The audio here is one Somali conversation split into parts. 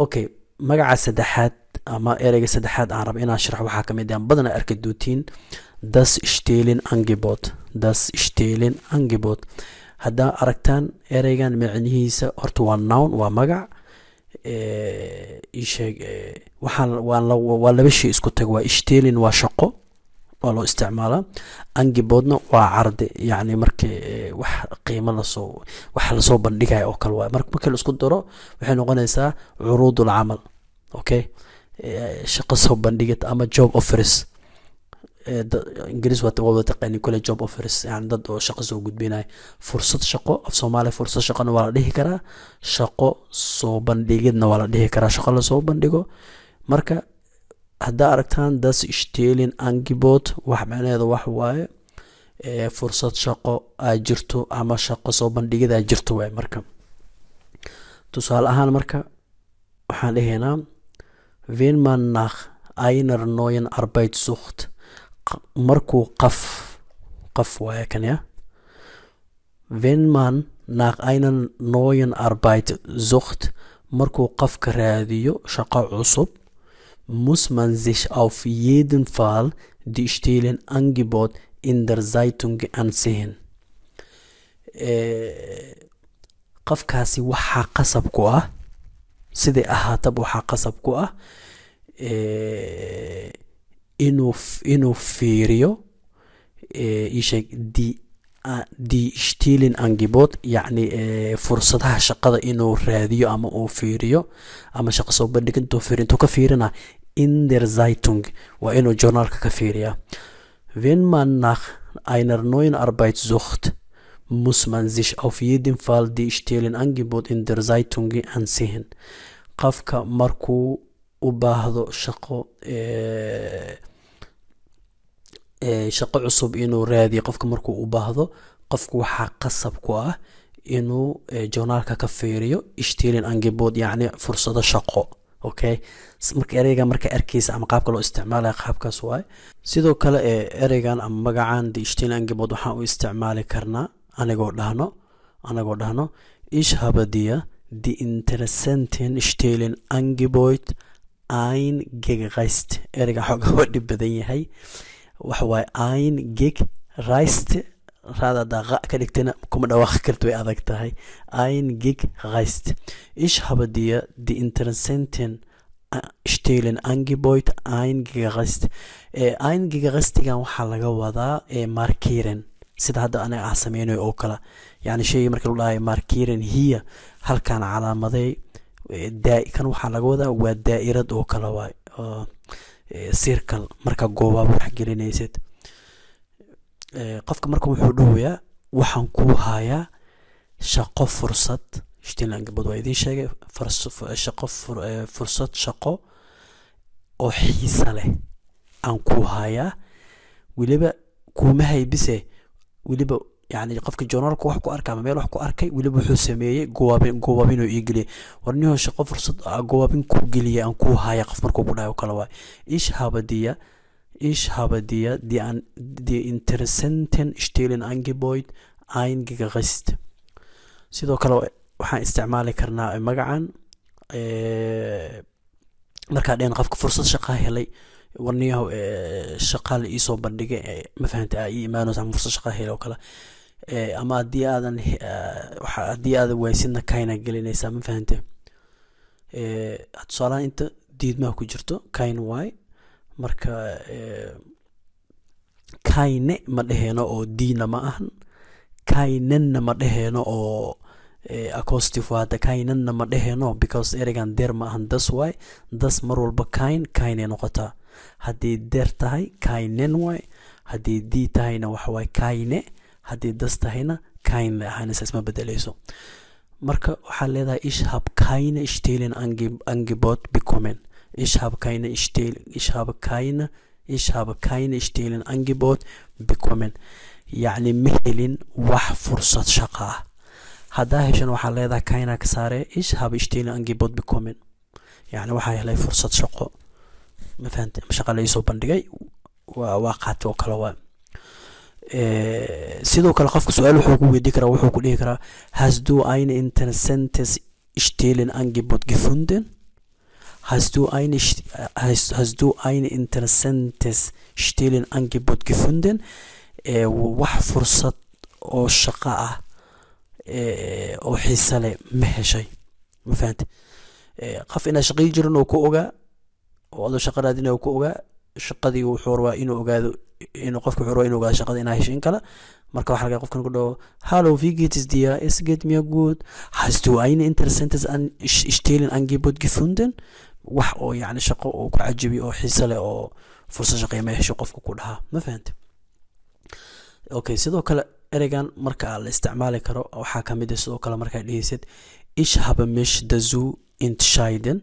okay magaca saddexaad ama ereyga saddexaad aan rabo inaan sharax waxaa kamid ah badan arki dootiin das stehlen angebot. Das stehlen angebot hadda aragtaan ereygan macnihiisa horta waa noun waa magac isheeg waxaan waa laba shay isku tag waa stehlen waa shaqo waa loo isticmaalaa angebotna waa carde yani markii wax qiimo la soo bandhigayo oo kale waa marka la isku daro waxay noqonaysaa curuudul amal okay shaqo soo bandhigid ama job offers ingiriis waa taqaani kule job offers yani dad oo shaqo soo gudbinay fursad shaqo af Soomaali fursad shaqana waa la dhihi karaa shaqo soo bandhigidna waa la dhihi karaa shaqo la soo bandhigo marka hadda aragtaan das stehlen angebot wax macnaheedu wax waaye fursad shaqo ay jirto ama shaqo soo bandhigid ay jirto way marka tusaale ahaan marka waxaan dhahaynaa wenn man nach einer neuen Arbeit sucht markuu qaf waaye kan ya wenn man nach einer neuen Arbeit sucht markuu qafka raadiyo shaqo cusub muss man sich auf jeden Fall die Stellen Angebot in der Zeitung ansehen. qafkaasi waxa qasab ku ah sidii ahaatab waxa qasab ku ah inuu fiiriyo isheeg die Stellen Angebot yani fursadaha shaqada inuu raadiyo ama uu fiiriyo ama shaqo soo bandhigintu fiirintu ka fiirina in der Zeitung waa inuu journalka ka fiiriya wenn man nach einer neuen Arbeit sucht muss man sich auf jeden Fall die Stellen Angebot in der Zeitung ansehen qafka markuu u baahdo shaqo shaqo cusub inuu raadiyo qofka markuu u baahdo qofku waxa qasab ku ah inuu journalka ka fiiriyo Stehlen Angebot yani fursado shaqo okay marka ereyga marka arkaysa ama qaabka loo isticmaalayo qaabkaas waay sidoo kale ereygan ama magacan die Stehlen Angebot waxaan u isticmaali karnaa anagoo dhahno ich habe dir die interessanten Stehlen Angebot eingereist ereyga xoog dhib badan yahay wax waay eingereist raada daqa ka dhigtana kuma dhawaaq karto way adag tahay eingereist ich habe dir die interessanten Stehlen Angebot eingereist eingereistigan waxa laga wadaa markieren sida hadda anaga sameeyay oo kala yani shay markii loo dhahay markieren hiya halkan calaamaday kan waxa laga wadaa waa daa'irad oo kala waay circle marka goobaha wax gelinaysid qofka marka wuxuu dhawayaa waxaan ku hayaa shaqo fursad Stehlen Angebot waa idin sheegay fursad shaqo oo xiisa leh aan ku hayaa waliba kuma haybise waliba yani qofka journalka wax ku arkaa meel wax ku arkay waliba wuxuu sameeyay goobabin oo igaliye warniyo shaqo fursad goobabin ku galiye aan ku hayaa qof markuu ku dhayo kala waa ich habe dir die interessanten Stehlen Angebot eingereist sidoo kale waxaan isticmaali karnaa magacan marka dheyn qofka fursad shaqo helay warniyo shaqo la isoo bandhigay ma fahantay ay iimaanayso ama fursad shaqo helay oo kale ama hadii aadan waysidna kayna gelinaysa ma fahantay tusaale inta diidmaha ku jirto kayn waay marka kayne ma dhaheeno oo diina ma ahan kaynenna ma dhaheeno oo accoustic waada kaynenna ma dhaheeno because ereygan der ma ahan das waay das mar walba kayne noqotaa haddii der tahay kaynen waay haddii dii tahayna waxa waay kayne haddii das tahayna kayn ahayna saas ma bedelayso marka waxaa leedahay ich habe keine Stehlen Angebot bekommen ich habe keine Stehlen Angebot bekommen يعني مهلين wax fursad shaqo ah hadaa heshan waxa leedahay kayna ka saare ich habe Stehlen Angebot bekommen يعني waxa helay fursad shaqo ma fahantay shaqo la isoo bandhigay waa qaato kala waa sidoo kale qofka su'aal wuxuu ku weydiin karaa wuxuu ku dhihi karaa hast du eine interessantes Stehlen Angebot gefunden hast du eine interessantes Stellenangebot gefunden? wax fursad oo shaqo ah oo xiisa leh ma heshay ma fahanti qof ina shaqay jirin oo ku ogaa oo shaqadaad inuu ku ogaa shaqadii wuxuu rabaa inuu ogaado inuu qofku wuxuu rabaa inuu ogaado shaqada inay heshin kala marka waxa laga qofkan ku dhaw hallo wie geht es dir es geht mir gut hast du eine interessantes Stellenangebot gefunden wax oo yani shaqo oo ku cajibi oo xiisa leh oo fursad shaqo ma hesho qofku ku dhaha ma fahanti okay sidoo kale ereygan marka la isticmaali karo waxa kamid ah sidoo kale marka dhigeysid ich habe mich dazu entscheiden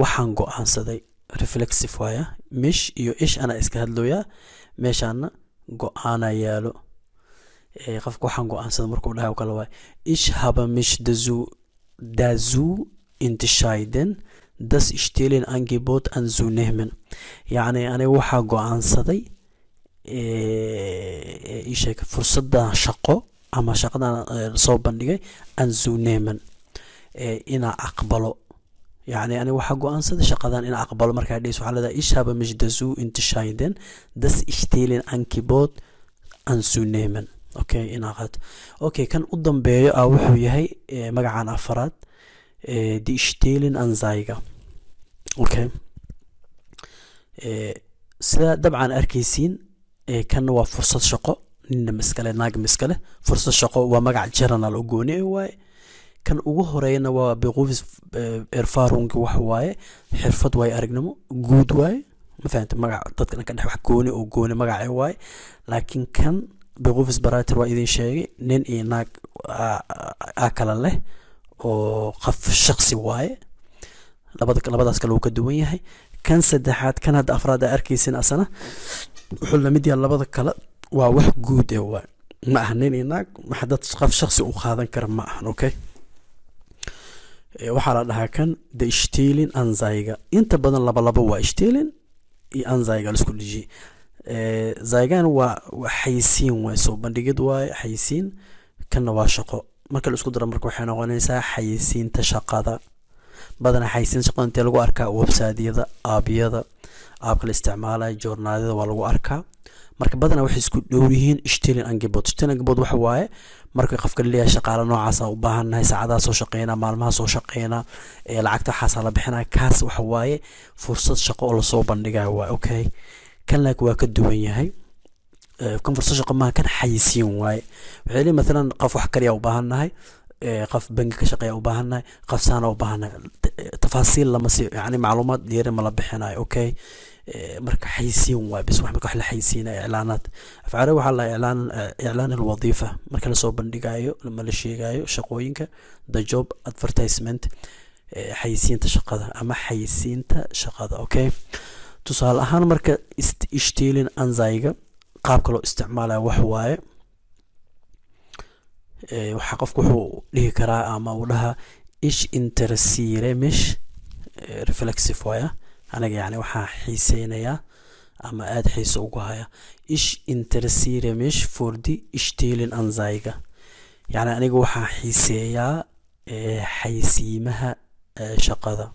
waxaan go'aansaday reflexive waya mich iyo ich ana iska hadlooya meeshana go'aana yaalo qofku waxaan go'aansaday markuu dhahay kala way ich habe mich dazu entscheiden das Stellenangebot anzunehmen yani ana waxa go'aansaday ishaka fursada shaqo ama shaqadan soo bandhigay anzunehmen ina aqbalo yani ani waxa go'aansaday shaqadan ina aqbalo marka dhiis waxa leedahay ich habe mich dazu entscheiden das Stellenangebot anzunehmen okay ina qad okay kan u dambeeyo wuxuu yahay magacan afraad die Stellenanzeige okay sida dabcan arkaysiin kan waa fursad shaqo ninna miskale naag miskale fursad shaqo waa magac general oo gooni waay kan ugu horeeyna waa biqoofis erfaarung wax waaye xirfad way aragnimo guud waay ma fahanti magac dadka ka dhex wax gooni oo gooni magac waay laakiin kan biqoofis barater waa idin sheegay nin iyo naag kala leh oo qof shakhsi waaye labadaas kale uu ka duwan yahay kan saddexaad kan hadda afraad arkaysin asana wuxuu la mid yahay labada kale waa wax guud waa ma ahnin inaag ma dad qof shakhsi u qaadan kara ma ahan okay waxa la dhahaa kan de Stellenanzeige inta badan laba waa Stellen iyo Anzeige la isku dhigi zaygan waa xaysiin waa soo bandhigid waa xaysiin kana waa shaqo marka la isku daro marka waxay noqonaysaa xaysiinta shaqada badana xaysiin shaqada inta lagu arkaa website-yada aabiyada aabka la isticmaalay joornaalada waa lagu arkaa marka badana waxay isku dhow yihiin Stellenangebot waxa waaye marka qofka leeyahay shaqaale noocaas u baahannahay saacadaha soo shaqeeyna maalmaha soo shaqeeyna lacagta xasaa la bixinaa kaas waxa waaye fursad shaqo oo la soo bandhigayo waa okay kan laakiin waa ka duwan yahay kan fursad shaqo ma kan xaysiin waaye waxay leeyahay مثلا qof wax kaliya u baahannahay qof bangi ka shaqeeya u baahannahay qof saana u baahannahay tafaasiil lama si yani macluumaad dheeri ma la bixinayo okay marka xaysiin waa bis wax marka la xaysiinay iclaanad afcaal waxa la iclaan alwadifa marka la soo bandhigayo lama la sheegayo shaqooyinka the job advertisement xaysiinta shaqada ama xaysiinta shaqada okay tusaale ahaan marka Stellenanzeige qaabka loo isticmaalayo wax waaye waxa qofku wuxuu dhihi karaa ama uu dhaha ich interessiere mich reflexive waya anaga yani waxa xiiseynaya ama aad xiiso ugu haya ich interessiere mich für die Stellenanzeige yani aniga waxa xiiseeyaa xaysiimaha shaqada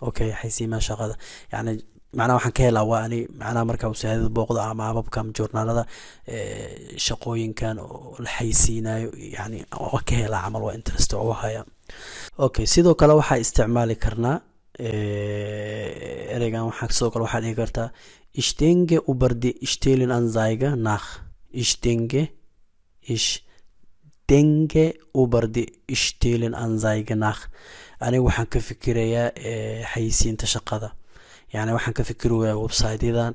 okay xaysiimaha shaqada yani macna waxaan ka helaa waa ani macna marka wasaadada booqda ama ababka joornaalada shaqooyinkan oo la xaysiinayo yani waa ka helaa amal waa interest oo haya okay sidoo kale waxa isticmaali karnaa ereygan waxa sidoo kale waxa dhihi kartaa ich denke über die Stellenanzeige nach ich denke über die Stellenanzeige nach ani waxaan ka fikirayaa xaysiinta shaqada يعني waxaan ka fikiraya website-yadan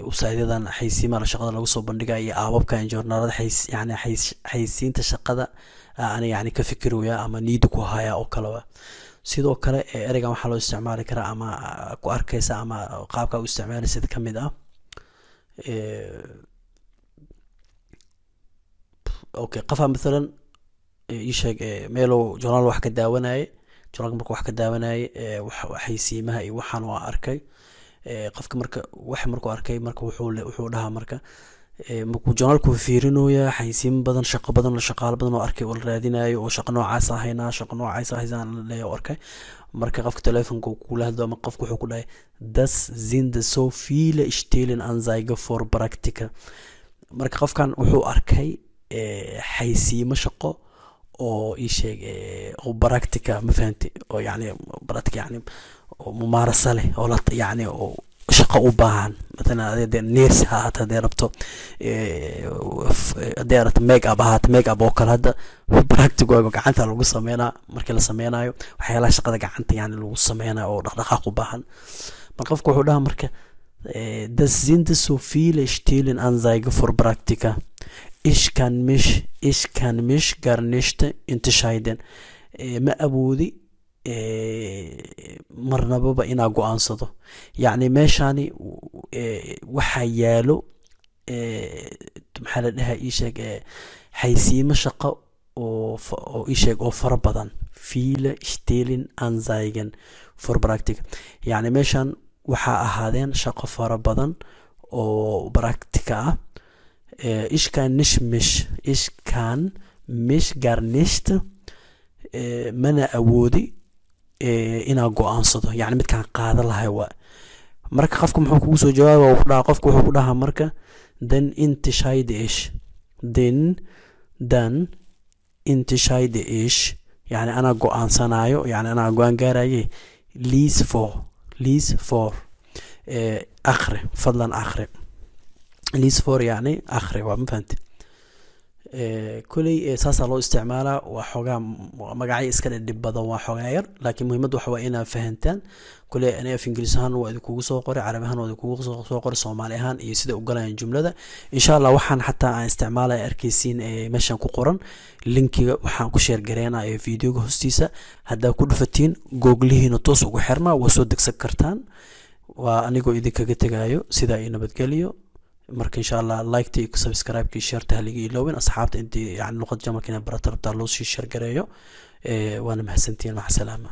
website-yadan xaysiimaha shaqada lagu soo bandhigayo iyo aababkan joornaalada yani xaysiinta shaqada aan yani ka fikiraya ama niid ku haya oo kale sidoo kale ereygan waxa loo isticmaali karaa ama ku arkaysa ama qaabka uu isticmaalaysa kamid ah okay qafa midalan isheeg meelo joornaal wax ka daawanay joornaalka marka wax ka daawanay xaysiimaha iyo waxaan oo arkay qofka marka wax markuu arkay marka wuxuu dhahaa marka markuu journaalku fiirinayo xaysiin badan shaqo badan shaqaale badan oo arkay oo raadinayo oo shaqo noocaas ahayna shaqo noocaas ahaysan leeyahay arkay marka qofka telefonka kula hadlo ama qofku wuxuu ku dhahay das sind so viele Stellenanzeigen for Praktika marka qofkan wuxuu arkay xaysiimo shaqo oo ii sheeg oo Praktika ma fahanti oo yani Praktika yani oo mumaarasa leh oo la yani oo shaqo u baahan مثلا هذا نيرس هذا ربطه ديرت ميك اب هات ميك اب oo kale hada practical gacanta lagu sameeyna markii la sameeynayo waxyaalaha shaqada gacanta yani lagu sameeynayo oo dhaqdhaqaaq u baahan marka qofku wuxuu dhahaa marka das sind so viele Stellenanzeigen für Praktika ich kann mich gar nicht entscheiden ma awoodi marnaba inaa go'aansado yani meeshani waxa yaalo maxaa la dhahaa ii sheeg xaysiimo shaqo oo ii sheeg oo fara badan viele Stellenanzeigen for Praktika yani meeshan waxa ahaadeen shaqo fara badan oo Praktika ah ich kann mich gar nicht mana awoodi inaa go'aansado yani midkaan qaada lahay waa marka qofku muxuu kugu soo jawaaba uu dhaha qofku wuxuu ku dhahaa marka dan entscheide ich yani ana go'aansanayo yani ana go'aan gaaraye lies for akhri fadlan akhri lies for yani akhri waa ma fahanti كلي أساسا لو استعماله وحوجا مجاعي إسكان الدبادة وحوجاير لكن مهمة وحوائنا فهمتان كلي أنا في إنجليزهان وأذكوه صقر عربيهان وأذكوه صقر صوماليهان يسد أقولها الجملة ده إن شاء الله وحن حتى استعماله أركيسين مشان كقرن لينك وحن كشير جرينا فيديو هستيسة هذا كل فتين جوجله نطوس وحرنا وصدق سكرتان وأنا جو إذا كجتجايو سيدا إنا بتجليو marka insha Allah like tii subscribe ki share tahliga ilowin asxaabta intii yani luqad jamalkina baratarta loo sii share gareeyo waana mahadsantiin ma salaama